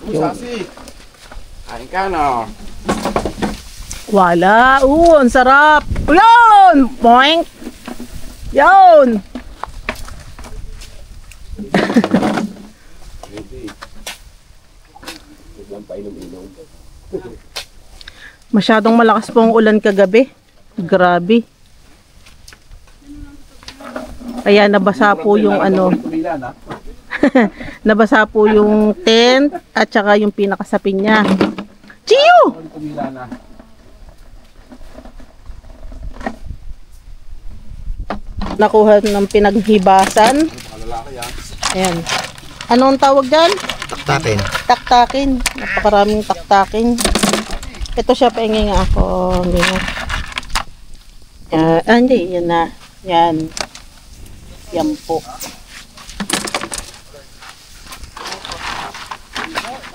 Sasi. Kain ka no? Wala. Ang sarap. Yun! Boing! Yun! Masyadong malakas po ang ulan kagabi. Grabe. Kaya nabasa po yung ano. Nabasa po yung tent at saka yung pinakasapin niya. Chiyo! Nakuha ng pinaghibasan. Ayan. Anong tawag dyan? Taktakin. Taktakin. Napakaraming taktakin. Ito siya, paingay nga ako. Hindi. Yan na. Yan. Yan po.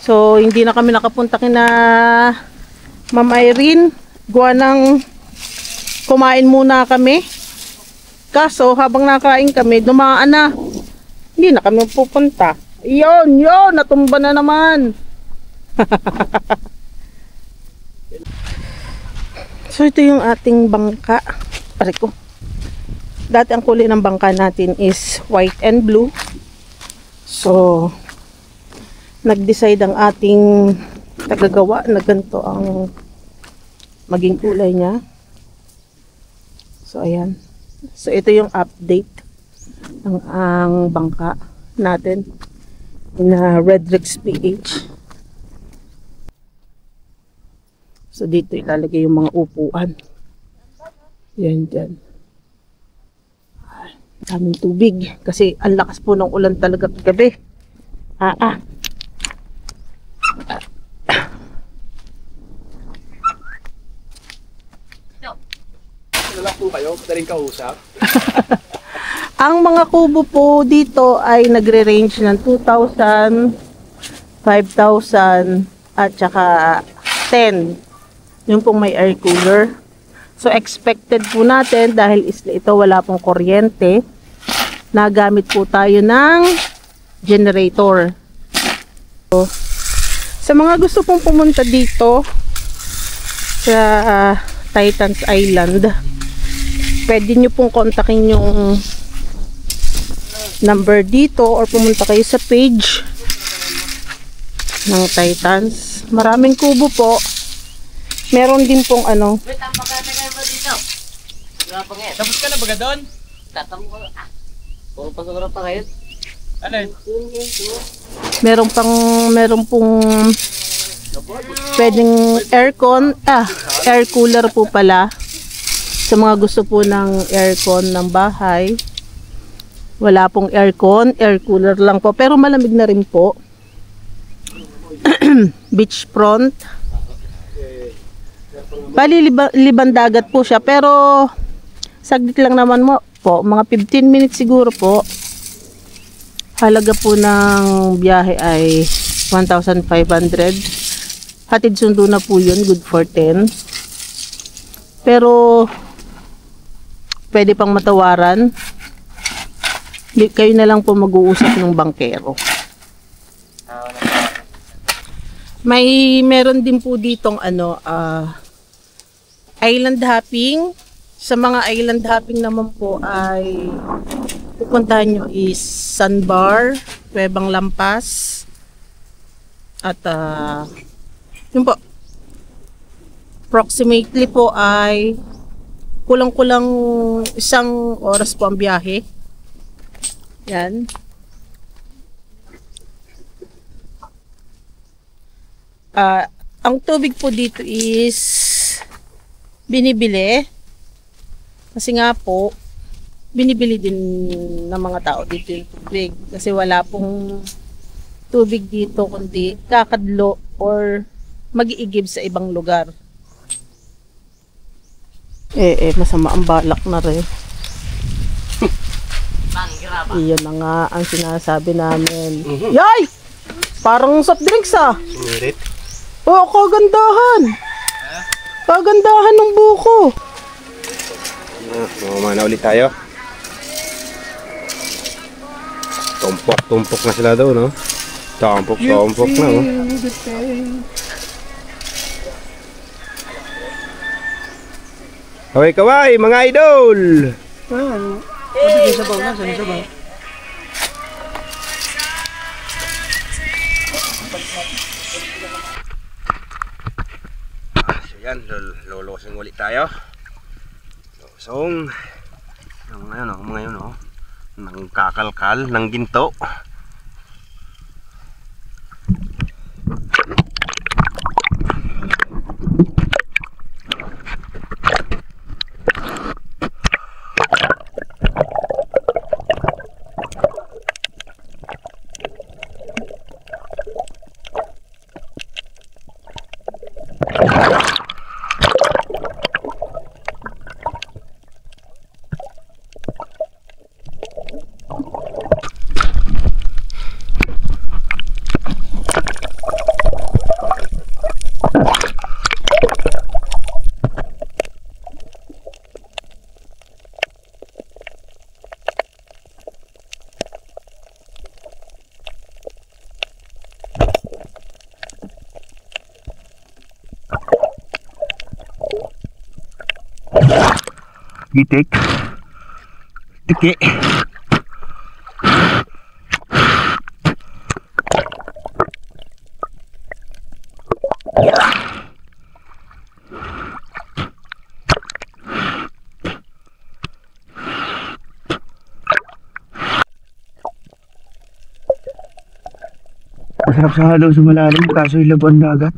So, hindi na kami nakapunta kina Ma'am Irene. Gawa ng kumain muna kami. Kaso, habang nakain kami, dumaan na. Hindi na kami pupunta. Yun! Natumba na naman. So, ito yung ating bangka. Pare ko. Dati ang kulay ng bangka natin is white and blue. So, nag-decide ang ating tagagawa na ganito ang maging kulay niya. So, ayan. So, ito yung update ng ang bangka natin na Redrix PH. So, dito ilalagay yung mga upuan. Yan dyan. Daming tubig. Kasi ang lakas po ng ulan talaga gabi. Lang po kayo, madaling kausap. Ang mga kubo po dito ay nagre-range ng 2,000, 5,000 at saka 10. Yung pong may air cooler. So expected po natin dahil ito wala pong kuryente. Nagamit po tayo ng generator. So, sa mga gusto pong pumunta dito sa Titans Island, pwede nyo pong kontakin yung number dito or pumunta kayo sa page ng Titans. Maraming kubo po. Meron din pong ano. Tapos ka na baga doon? Puro pasura pa kayo? Ano yun? Meron pong pwedeng aircon, air cooler po pala. Sa mga gusto po ng aircon ng bahay. Wala pong aircon, air cooler lang po. Pero malamig na rin po. Beachfront. Bali, libang dagat po siya. Pero, saglit lang naman mo po. Mga 15 minutes siguro po. Halaga po ng biyahe ay 1,500. Hatid sundo na po yun. Good for 10. Pero, pwede pang matawaran. Kayo na lang po mag-uusap ng bangkero. Meron din po ditong island hopping. Sa mga island hopping naman po ay pupuntahan nyo is Sandbar, Cuevang Lampas, at yun po. Approximately po ay kulang-kulang 1 oras po ang biyahe. Yan. Ang tubig po dito is binibili. Kasi nga po, binibili din ng mga tao dito yung tubig. Kasi wala pong tubig dito kundi kakadlo or mag-iigib sa ibang lugar. Masama ang balak na rin. Iyon na nga ang sinasabi namin. Yay! Parang soft drinks Ulit. Oh, kagandahan. Kagandahan ng buko. Mamana ulit tayo. Tumpok na sila daw, no? Sampok na oh. Hoy kaway, mga idol! So yan, lolosing ulit tayo. Losong ng ng kakalkal ng ginto. Gitik, tiki. Masarap sa halo sa malalim, kaso ilaban dagat.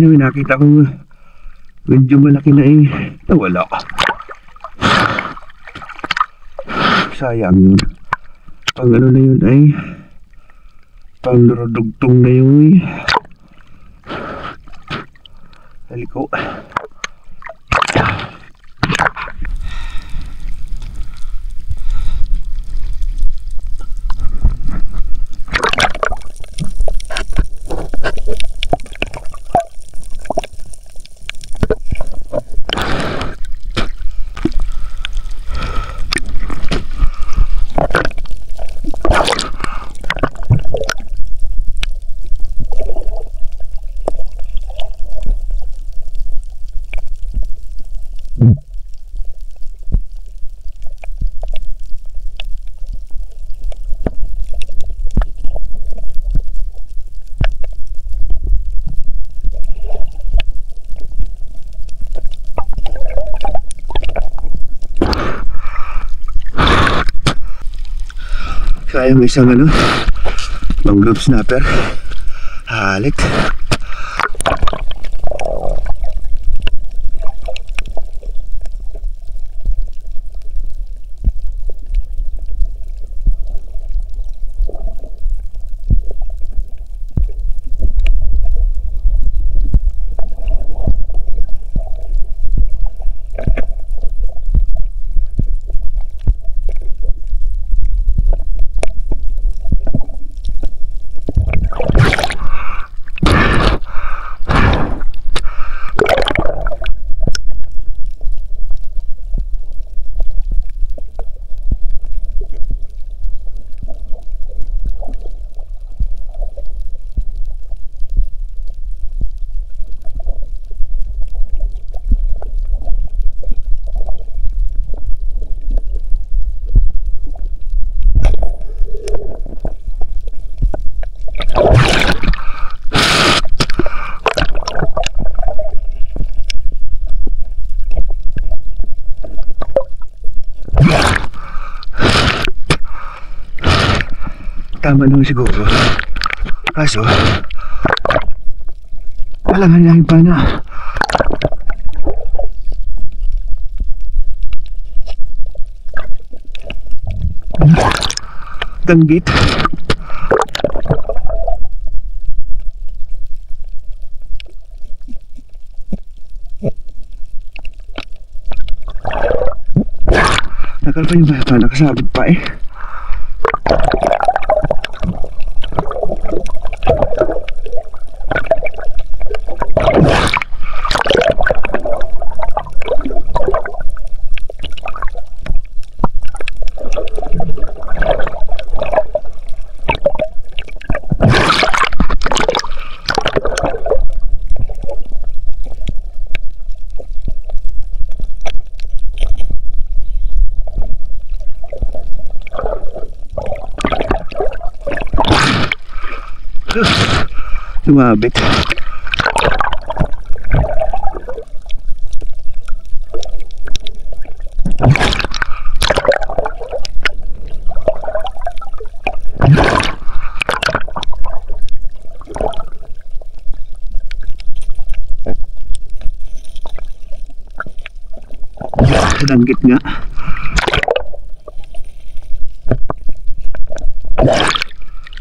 May nakita ko medyo malaki na nawala. Sayang yun. Pang ano na yun ay pang lurodugtong na yun. Haliko. Sayang isang mangrove snapper. Halik. tama naman siguro. Kaso, walang hanahin pa na. Danggit. Nakal pa yung bata, nakasabit pa eh. Lumabit. Danggit nga.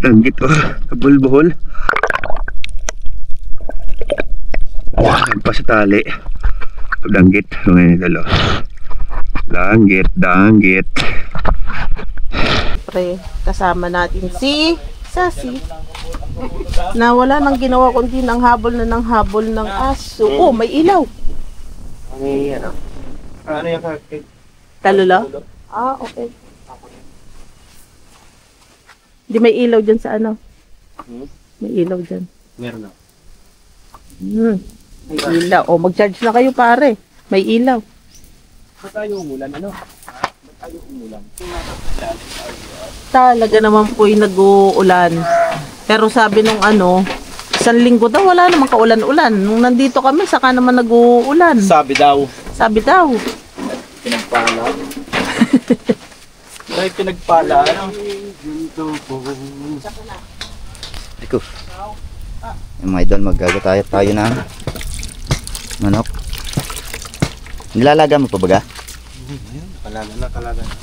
Danggit oh, kabul-buhol. Pa sa tali. Danggit. Ngayon dalo. Danggit. Pre, kasama natin si Sassy. Na wala nang ginawa kundi ng habol ng aso. Oh, may ilaw. Ano yung Talula? Ah, okay. Di may ilaw dyan sa ano? May ilaw dyan. Meron na. May ilaw. O, mag-charge na kayo pare. May ilaw. Ba't tayo umulan? Ano? Ba't tayo umulan? Talaga naman po yung nag-uulan. Pero sabi nung ano, isang linggo daw, wala namang kaulan-ulan. Nung nandito kami, saka naman nag-uulan. Sabi daw. Sabi daw. Pinagpala. Dahil pinagpala. Ano? Iko. Yung mga idol, maggagatayan tayo na manok. Nilalaga mo pa baga? Nakalaga na.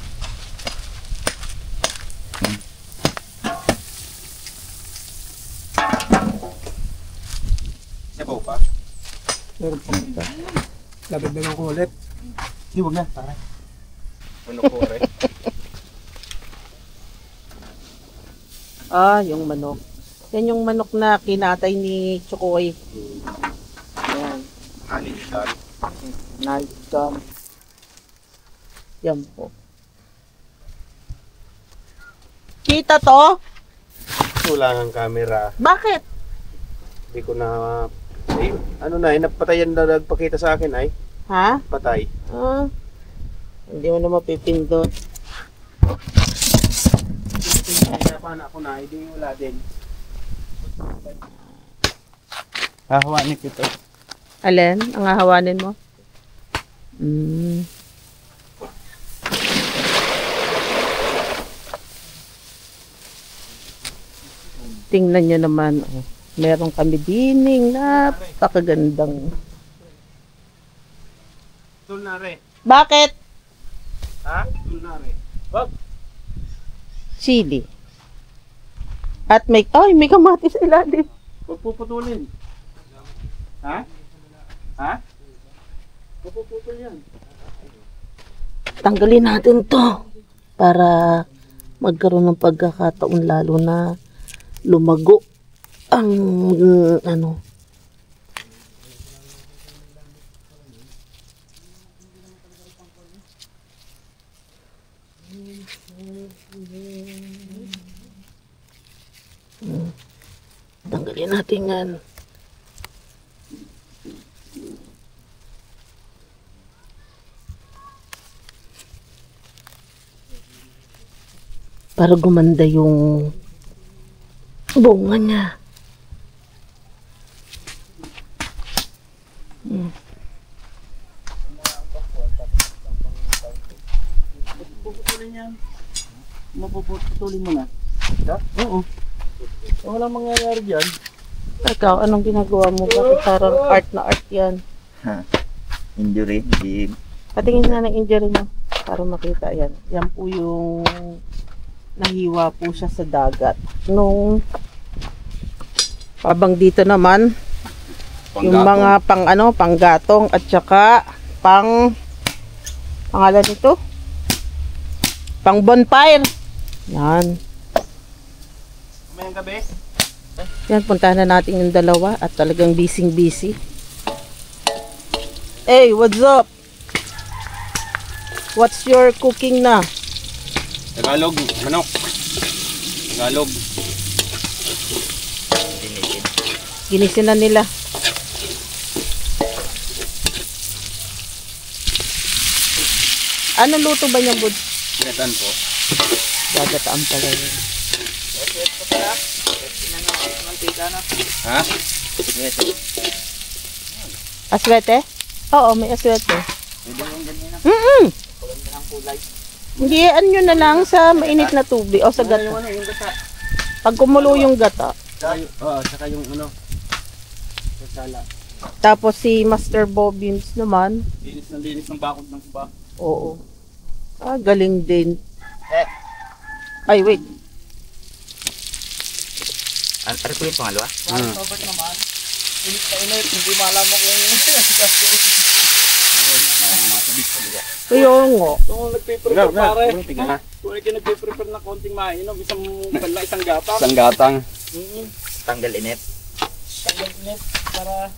Sabaw pa? Meron pa. Labad na lang ko ulit. Hindi, huwag na. Taray. Ano po rin? Ah, yung manok. Yan yung manok na kinatay ni Chokoy. Yan. Halitan. Nalcom. Yan po. Kita to? Wala ang camera. Bakit? Hindi ko na... Ay, ano na, napatayan na nagpakita sa akin ay. Ha? Patay. Ah, hindi mo na mapipindot. Hinapan ako na, hindi wala din. Hahawanin ko ito. Alin? Ang hahawanin mo? Tingnan nyo naman. Oh. Meron kami dining napakagandang. Tulnare. Bakit? Ha? Tulnare. Wag. Chili. At may kamatis sa ilalim. Huwag puputulin. Ha? Ha? Huwag puputol yan. Tanggalin natin to para magkaroon ng pagkakataon lalo na lumago ang ano. Tanggalin natin yan. Para gumanda yung bunga niya. Puputulin yan. Mapuputulin mo na. Oo. Walang mangyayari dyan. Ikaw, anong ginagawa mo? Bakit parang art na art yan? Injury, hindi. Patingin nga ng injury mo para makita yan. Yan po yung nahiwa po siya sa dagat. Nung habang dito naman, yung mga panggatong at saka pangalan nito? Pang bonfire. Yan. May gabi. Yan, puntahan na natin yung dalawa at talagang busy. Hey, what's up? What's your cooking na? Tagalog, manok. Tagalog. Ginisin na nila. Ano luto ba niyang bud? Ginatan po. Gagataan pala yun. Ha? Aswete? Oo, may aswete. Hindi, nyo na lang sa mainit na tubig o sa gata. Pag kumulo yung gata. Oo, saka yung ano. Sala. Tapos si Master Bobbins naman. Linis ng bakod ng kuba. Oo. Galing din. Ay, wait. Ano po yung pangalawa? Sobat naman. Init na init. Hindi malaman kung Kaya nga. kung nagpiprepare pare. Kung nagpiprepare na konting mainom. Isang gatang. Isang gatang. Tanggal init. Tanggal init. Para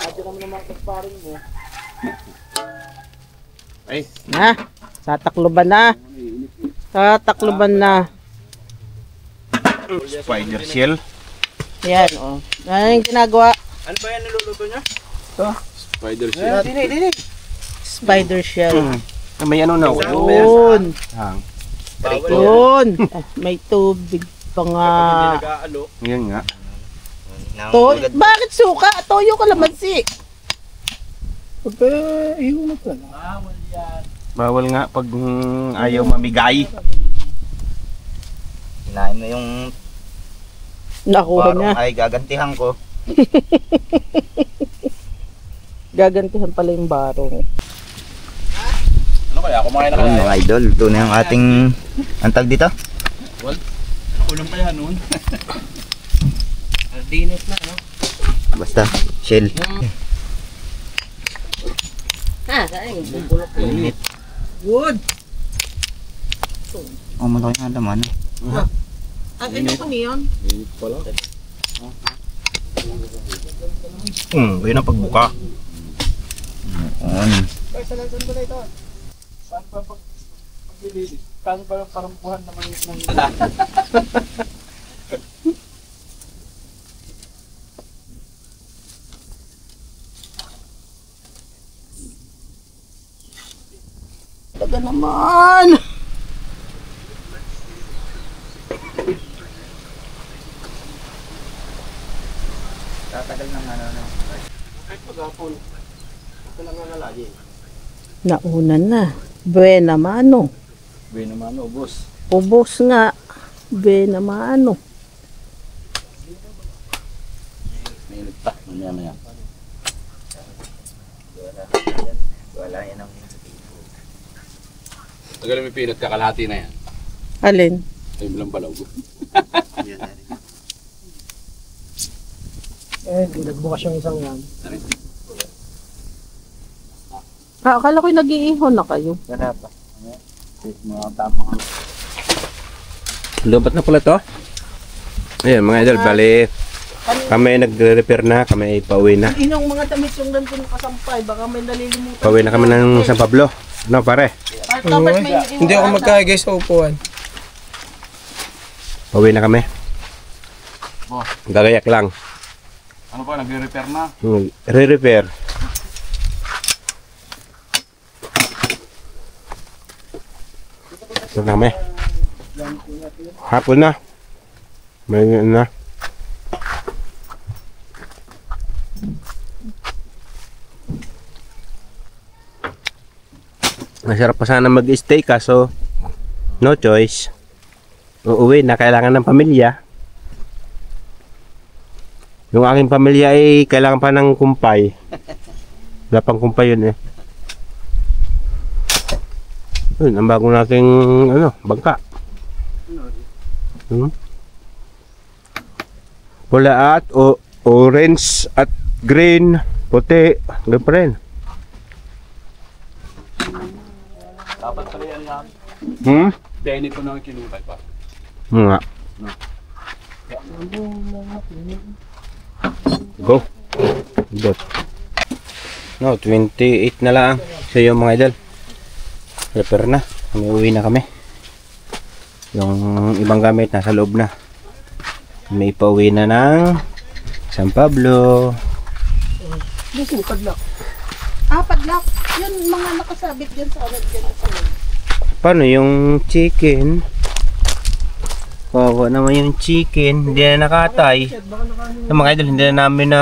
adyo naman naman kasparing mo. Ay. Na, tatakloban na. Tatakloban na. Spider shell. Yan, oh. Ano yung ginagawa? Ano ba yan niluluto niya? Ito. Spider shell. Dini. Spider shell. May ano na. Yun. Bawal Yun. May tubig pa nga. yan. Nag-aalo. Yan nga. Bakit suka? Toyo kalamansi. Iyon mo pala. Bawal yan. Bawal nga pag ayaw mamigay. Kinain mo yung Nakuha barong niya. ay gagantihan ko. Gagantihan pala yung barong. Ano kaya? Kumain na Ayun, mga idol, ito na yung ating antag dito. Ulam pa yan nun. Dinis na, no? Basta, shell. Init. Good. Oh, malaki nga laman. Ano ko niyon? Init pala. Yun ang pagbuka. Yun. Saan ba na ito? Saan ba paglilinis? Saan ba parampuhan naman yung Taga naman. Tatagal ng ano. kahit maghapon? Ito lang nga lagi. Nauna na. Buena mano. Buhay naman, ubos. Ubos nga. Buena mano. Mainit pa. Mamaya. Wala yan ang Tagal may pinat kakalahati na yan. Alin? Ay, bilang balaw. Nagbukas yung isang yan. Akala ko'y nag-iihon na kayo. Ganda pa. Mga tamang. Lubat na pala to. Ayan mga idol, bali kami nagre-repair na, kami ay pauwi na. Inong mga damit yung nandun nakasampay. Baka may nalilimutan. Pauwi na kami ng San Pablo. No pare? Hindi ako magkagay sa upuan. Pauwi na kami. Gagayak lang. Ano pa, nagre-repair na? Re-repair. Ito na kami. Hapon na. May na. Masarap pa sana mag-stay kaso no choice. uuwi na kailangan ng pamilya. Yung aking pamilya ay kailangan pa ng kumpay. Wala pang kumpay yun eh. Yun, ang bago nating bangka. Pula at orange at green, puti, ganun pa rin. Dapat pala yan lang. Benny ko nang kinukay pa. Nga. Go. Good. No, 28 na lang. So yung mga idol, prepare na. Uwi na kami. Yung ibang gamit nasa loob na. May pauwi na ng San Pablo. Padlock. Padlock. Yun mga nakasabit dyan sa agad dyan sa loob. Paano yung chicken? Kawawa naman yung chicken. Hindi na nakatay. Yung mga idol, hindi na namin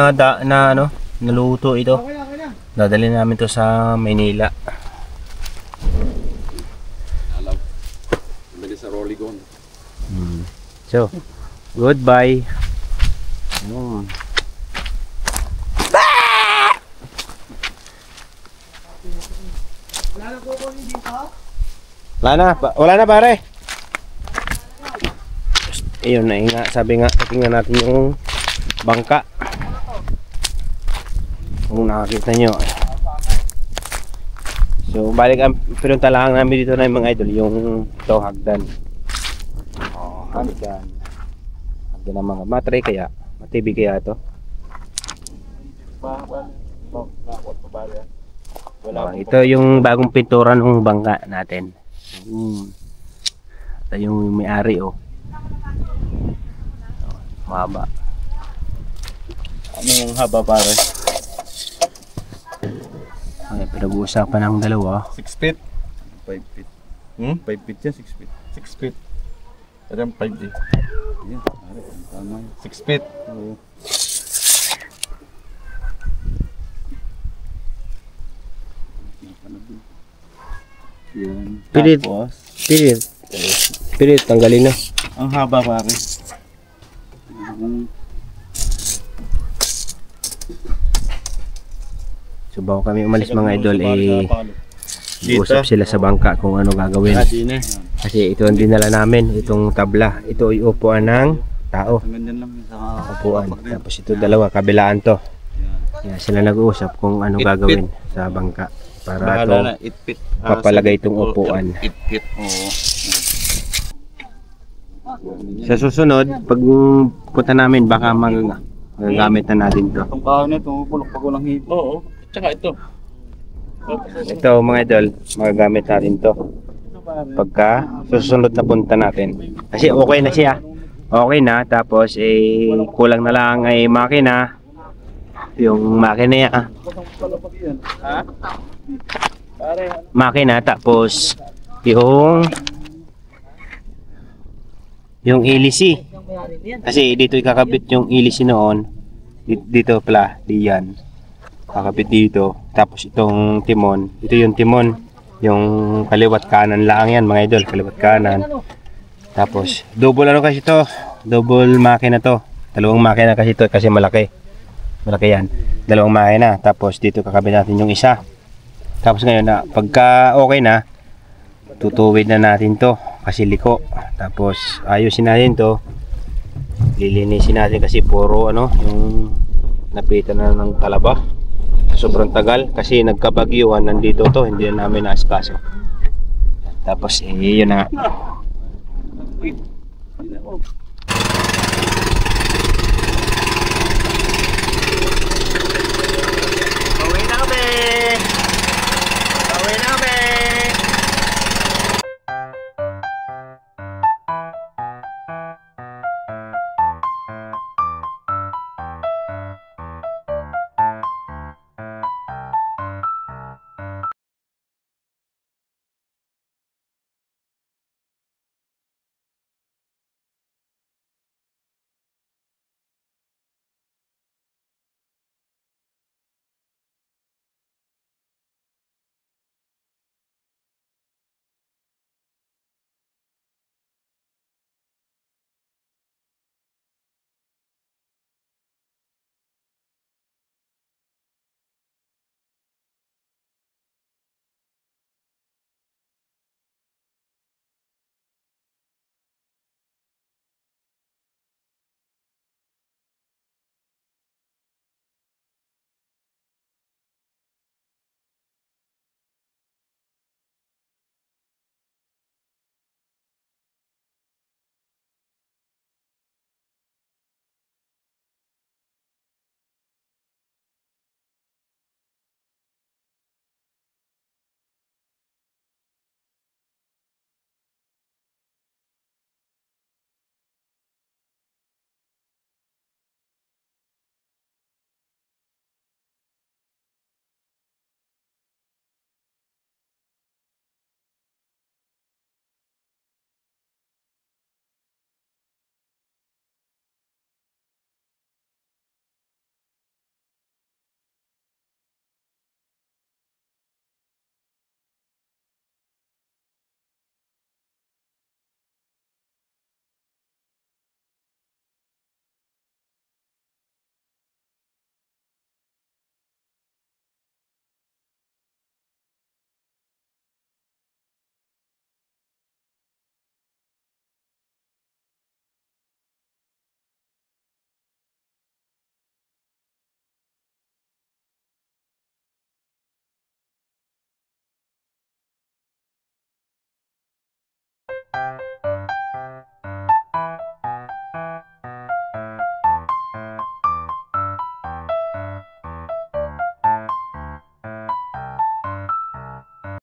naluto ito. Dadalhin namin to sa Maynila. Bili sa Rolligon. So, goodbye. Wala na pare. Ayun na nga, sabi nga, tingnan natin yung bangka. Kung nakakita nyo. So, balik ang pinunta lang namin dito na yung mga idol, yung ito, hagdan. Hagdan. Hagdan ng mga matray kaya, matibig kaya ito. Ito yung bagong pintura ng bangka natin. Ito yung may-ari Mahaba. Ano yung haba pare? Ay, pinag-uusapan ng dalawa. 6 feet? 5 feet. 5 feet yan, 6 feet. 6 feet. Ito yung 5 feet. Yan, tama yun. 6 feet. Oo. Yan. Pilit. Tapos, Pilit, tanggalin na. ang haba pare. So bago kami umalis mga idol, usap sila sa bangka kung ano gagawin. Kasi ito ang dinala namin, itong tabla. Ito ay upuan ng tao. Upuan. Tapos ito dalawa, kabilaan to. Yan, sila nag-uusap kung ano gagawin sa bangka. Para ito papalagay itong upuan. Sa susunod, pag punta namin, baka magagamit na natin to. Itong kahoy na ito, pulok pag walang hito. Oo. Tsaka ito. Ito mga idol, magagamit natin to pagka susunod na punta natin. Kasi okay na siya. Okay na, tapos kulang na lang ay makina. Yung makina niya. Makina, tapos yung hélice. Kasi dito ikakabit yung hélice noon. Dito pala, diyan. Kakabit dito. Tapos itong timon. Ito yung timon. Yung kaliwat kanan lang yan mga idol. Kaliwat kanan. Tapos double kasi ito. Double makina to. Dalawang makina kasi ito kasi malaki. Malaki yan. Dalawang makina. Tapos dito kakabit natin yung isa. Tapos ngayon na pagka okay na, tutuwid na natin to kasi liko. Tapos ayusin natin to. Lilinisin natin kasi puro yung napitan na ng talaba. Sobrang tagal kasi nagkabagyuan, nandito to, hindi na namin naasikaso. Tapos yun na nga. Uwi na kami!